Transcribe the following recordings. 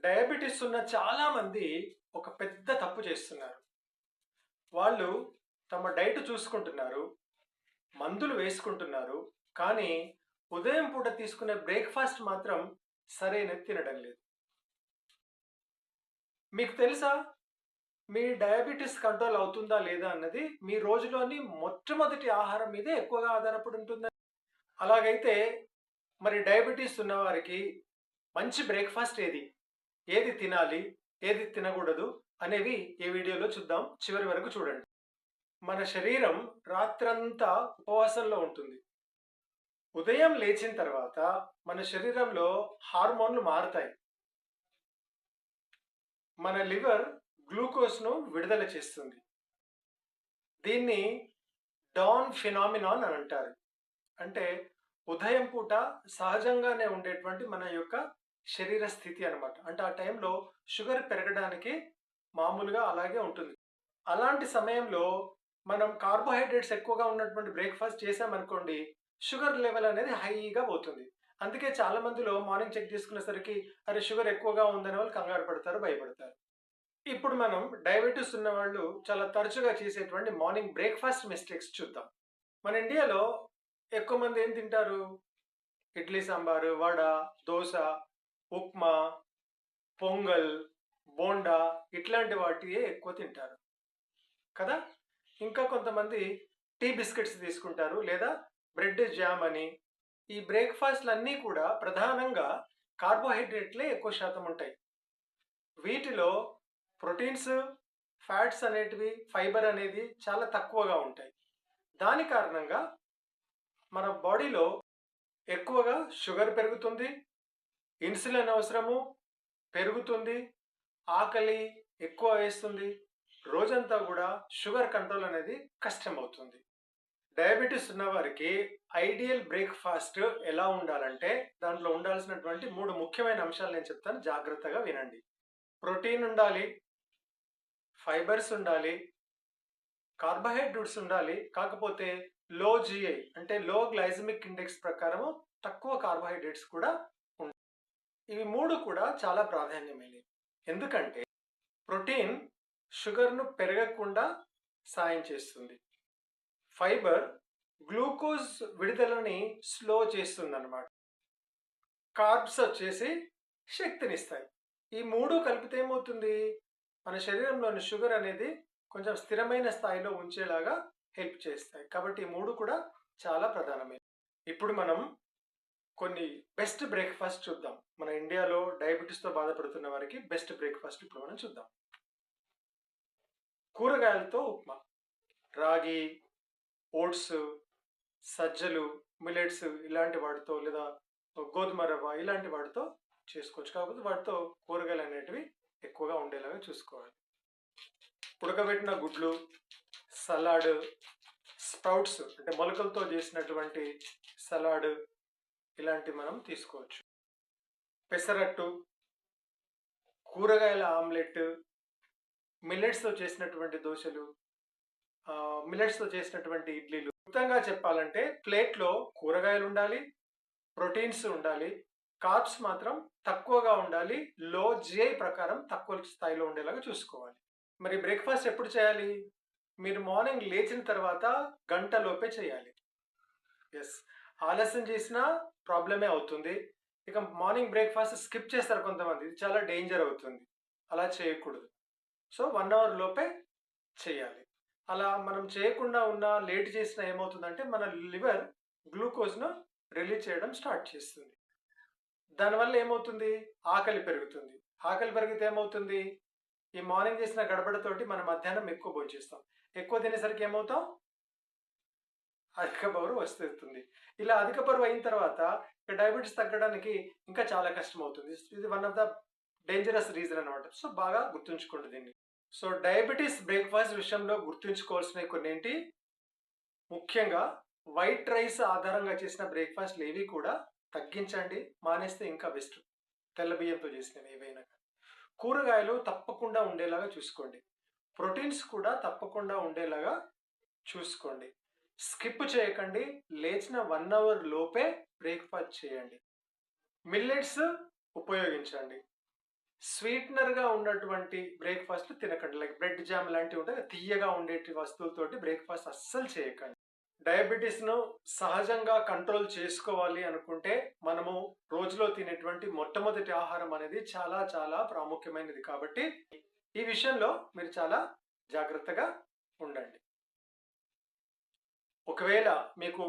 Diabetes ఉన్న చాలా మంది ఒక పెద్ద తప్పు చేస్తున్నారు. వాళ్ళు తమ డైట్ చూసుకుంటున్నారు, మందులు వేసుకుంటున్నారు. కానీ ఉదయం పూట తీసుకునే బ్రేక్‌ఫాస్ట్ మాత్రం సరైనది తినడం లేదు. మీకు తెలుసా? మీ డయాబెటిస్ కంట్రోల్ అవుతుందా లేదా అన్నది మీ రోజులోని మొట్టమొదటి ఆహారం మీదే ఎక్కువగా ఆధారపడి ఉంటుందని. అలాగైతే మరి డయాబెటిస్ ఉన్నవారికి మంచి బ్రేక్‌ఫాస్ట్ ఏది? ఏది తినాలి? ఏది తినకూడదు? అనేవి ఈ వీడియోలో చూద్దాం. చివరి వరకు చూడండి. మన శరీరం రాత్రంతా ఉపవాసంలో ఉంటుంది. ఉదయం లేచిన తర్వాత మన శరీరంలో హార్మోన్లు మారుతాయి. మన లివర్ గ్లూకోజ్‌ను విడుదల చేస్తుంది. దీన్ని డాన్ ఫినామినాన్ అని అంటారు. అంటే ఉదయం పూట సహజంగానే ఉండేటువంటి మన యొక్క శరీర స్థితి అన్నమాట. అంటే ఆ టైంలో షుగర్ పెరగడానికి మామూలుగా అలాగే ఉంటుంది. అలాంటి సమయంలో మనం కార్బోహైడ్రేట్స్ ఎక్కువగా ఉన్నటువంటి బ్రేక్‌ఫాస్ట్ చేశామనుకోండి, షుగర్ లెవెల్ అనేది హైగా పోతుంది. అందుకే చాలా మందిలో మార్నింగ్ చెక్ చేసుకునేసరికి అరే! షుగర్ ఎక్కువగా ఉందని వాళ్ళు కంగారు పడతారు, భయపడతారు. ఇప్పుడు మనం డయాబెటిస్ ఉన్నవాళ్ళు చాలా తరచుగా చేసేటువంటి మార్నింగ్ బ్రేక్‌ఫాస్ట్ మిస్టేక్స్ చూద్దాం. మన ఇండియాలో ఎక్కువ మంది ఏం తింటారు? ఇడ్లీ సాంబారు, వడ, దోస, ఉప్మా, పొంగల్, బోండా ఇట్లాంటి వాటియే ఎక్కువ తింటారు కదా! ఇంకా కొంతమంది టీ బిస్కెట్స్ తీసుకుంటారు లేదా బ్రెడ్ జామ్ అని. ఈ బ్రేక్‌ఫాస్ట్‌లన్నీ కూడా ప్రధానంగా కార్బోహైడ్రేట్‌లే ఎక్కువ శాతం ఉంటాయి. వీటిలో ప్రోటీన్స్, ఫ్యాట్స్ అనేటివి, ఫైబర్ అనేది చాలా తక్కువగా ఉంటాయి. దాని కారణంగా మన బాడీలో ఎక్కువగా షుగర్ పెరుగుతుంది, ఇన్సులిన్ అవసరము పెరుగుతుంది, ఆకలి ఎక్కువ వేస్తుంది. రోజంతా కూడా షుగర్ కంట్రోల్ అనేది కష్టమవుతుంది. డయాబెటిస్ ఉన్నవారికి ఐడియల్ బ్రేక్‌ఫాస్ట్ ఎలా ఉండాలంటే, దాంట్లో ఉండాల్సినటువంటి 3 ముఖ్యమైన అంశాలు నేను చెప్తాను. జాగ్రత్తగా వినండి. ప్రోటీన్ ఉండాలి, ఫైబర్స్ ఉండాలి, కార్బోహైడ్రేట్స్ ఉండాలి. కాకపోతే లో జీఐ అంటే లో గ్లైసెమిక్ ఇండెక్స్ ప్రకారము తక్కువ కార్బోహైడ్రేట్స్ కూడా ఉండాలి. ఇవి 3 కూడా చాలా ప్రాధాన్యమైనవి. ఎందుకంటే ప్రోటీన్ షుగర్‌ను పెరగకుండా సాయం చేస్తుంది. ఫైబర్ గ్లూకోజ్ విడుదలని స్లో చేస్తుందన్నమాట. కార్బ్స్ వచ్చేసి శక్తినిస్తాయి. ఈ 3 కలిపితే ఏమవుతుంది? మన శరీరంలోని షుగర్ అనేది కొంచెం స్థిరమైన స్థాయిలో ఉంచేలాగా హెల్ప్ చేస్తాయి. కాబట్టి ఈ 3 కూడా చాలా ప్రధానమైనవి. ఇప్పుడు మనం కొన్ని బెస్ట్ బ్రేక్‌ఫాస్ట్ చూద్దాం. మన ఇండియాలో డయాబెటిస్‌తో బాధపడుతున్న వారికి బెస్ట్ బ్రేక్‌ఫాస్ట్ ఇప్పుడు మనం చూద్దాం. కూరగాయలతో ఉప్మా. రాగి, ఓట్స్, సజ్జలు, మిల్లెట్స్ ఇలాంటి వాటితో లేదా గోధుమ రవ్వ ఇలాంటి వాటితో చేసుకోవచ్చు. కాకపోతే వాటితో కూరగాయలు అనేటివి ఎక్కువగా ఉండేలాగా చూసుకోవాలి. ఉడకబెట్టిన గుడ్లు, సలాడ్, స్ప్రౌట్స్ అంటే మొలకలతో చేసినటువంటి సలాడ్ ఇలాంటివి మనం తీసుకోవచ్చు. పెసరట్టు, కూరగాయల ఆమ్లెట్, మిల్లెట్స్‌తో చేసినటువంటి దోసలు, మిల్లెట్స్‌తో చేసినటువంటి ఇడ్లీలు. క్లుప్తంగా చెప్పాలంటే ప్లేట్‌లో కూరగాయలు ఉండాలి, ప్రోటీన్స్ ఉండాలి, కార్బ్స్ మాత్రం తక్కువగా ఉండాలి. లో జీఐ ప్రకారం తక్కువ స్థాయిలో ఉండేలాగా చూసుకోవాలి. మరి బ్రేక్‌ఫాస్ట్ ఎప్పుడు చేయాలి? మీరు మార్నింగ్ లేచిన తర్వాత గంట లోపే చేయాలి. యెస్. ఆలస్యం చేసినా ప్రాబ్లమే అవుతుంది. ఇక మార్నింగ్ బ్రేక్‌ఫాస్ట్ స్కిప్ చేస్తారు కొంతమంది. ఇది చాలా డేంజర్ అవుతుంది. అలా చేయకూడదు. సో, 1 అవర్ లోపే చేయాలి. అలా మనం చేయకుండా ఉన్నా, లేట్ చేసినా ఏమవుతుందంటే మన లివర్ గ్లూకోజ్‌ను రిలీజ్ చేయడం స్టార్ట్ చేస్తుంది. దానివల్ల ఏమవుతుంది? ఆకలి పెరుగుతుంది. ఆకలి పెరిగితే ఏమవుతుంది? ఈ మార్నింగ్ చేసిన గడబడతోటి మనం మధ్యాహ్నం ఎక్కువ భోంచేస్తాం. ఎక్కువ తినేసరికి ఏమవుతాం? అధిక బరువు వచ్చేస్తుంది. ఇలా అధిక బరువు అయిన తర్వాత ఇక డయాబెటిస్ తగ్గడానికి ఇంకా చాలా కష్టమవుతుంది. ఇది one of the dangerous reason అన్నమాట. సో, బాగా గుర్తుంచుకోండి దీన్ని. సో, డయాబెటిస్ బ్రేక్‌ఫాస్ట్ విషయంలో గుర్తుంచుకోవాల్సినవి కొన్నేంటి? ముఖ్యంగా వైట్ రైస్ ఆధారంగా చేసిన బ్రేక్‌ఫాస్ట్‌లు ఏవి కూడా తగ్గించండి. మానేస్తే ఇంకా బెస్ట్. తెల్ల బియ్యంతో చేసినవి ఏవైనా. కూరగాయలు తప్పకుండా ఉండేలాగా చూసుకోండి. ప్రోటీన్స్ కూడా తప్పకుండా ఉండేలాగా చూసుకోండి. స్కిప్ చేయకండి. లేచిన 1 అవర్ లోపే బ్రేక్‌ఫాస్ట్ చేయండి. మిల్లెట్స్ ఉపయోగించండి. స్వీట్నర్‌గా ఉన్నటువంటి బ్రేక్‌ఫాస్ట్‌లు తినకండి. లైక్ బ్రెడ్ జామ్ లాంటివి ఉంటాయి. తియ్యగా ఉండేటి వస్తువులతోటి బ్రేక్‌ఫాస్ట్ అస్సలు చేయకండి. డయాబెటిస్‌ను సహజంగా కంట్రోల్ చేసుకోవాలి అనుకుంటే, మనము రోజులో తినేటువంటి మొట్టమొదటి ఆహారం అనేది చాలా చాలా ప్రాముఖ్యమైనది కాబట్టి, ఈ విషయంలో మీరు చాలా జాగ్రత్తగా ఉండండి. ఒకవేళ మీకు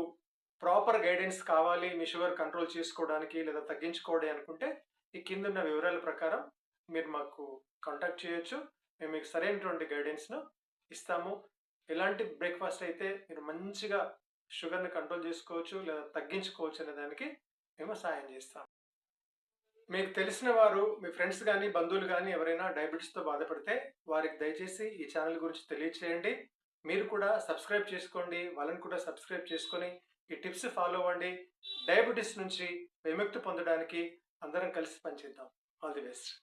ప్రాపర్ గైడెన్స్ కావాలి మీ షుగర్ కంట్రోల్ చేసుకోవడానికి లేదా తగ్గించుకోవడం అనుకుంటే, ఈ కిందున్న వివరాల ప్రకారం మీరు మాకు కాంటాక్ట్ చేయొచ్చు. మేము మీకు సరైనటువంటి గైడెన్స్‌ను ఇస్తాము. ఎలాంటి బ్రేక్‌ఫాస్ట్ అయితే మీరు మంచిగా షుగర్‌ని కంట్రోల్ చేసుకోవచ్చు లేదా తగ్గించుకోవచ్చు అనే దానికి మేము సహాయం చేస్తాం. మీకు తెలిసిన వారు, మీ ఫ్రెండ్స్ గానీ, బంధువులు గానీ ఎవరైనా డయాబెటిస్‌తో బాధపడితే వారికి దయచేసి ఈ ఛానల్ గురించి తెలియచేయండి. మీరు కూడా సబ్స్క్రైబ్ చేసుకోండి. వాళ్ళని కూడా సబ్స్క్రైబ్ చేసుకొని ఈ టిప్స్ ఫాలో అవ్వండి. డయాబెటిస్ నుంచి విముక్తి పొందడానికి అందరం కలిసి పనిచేద్దాం. All the best.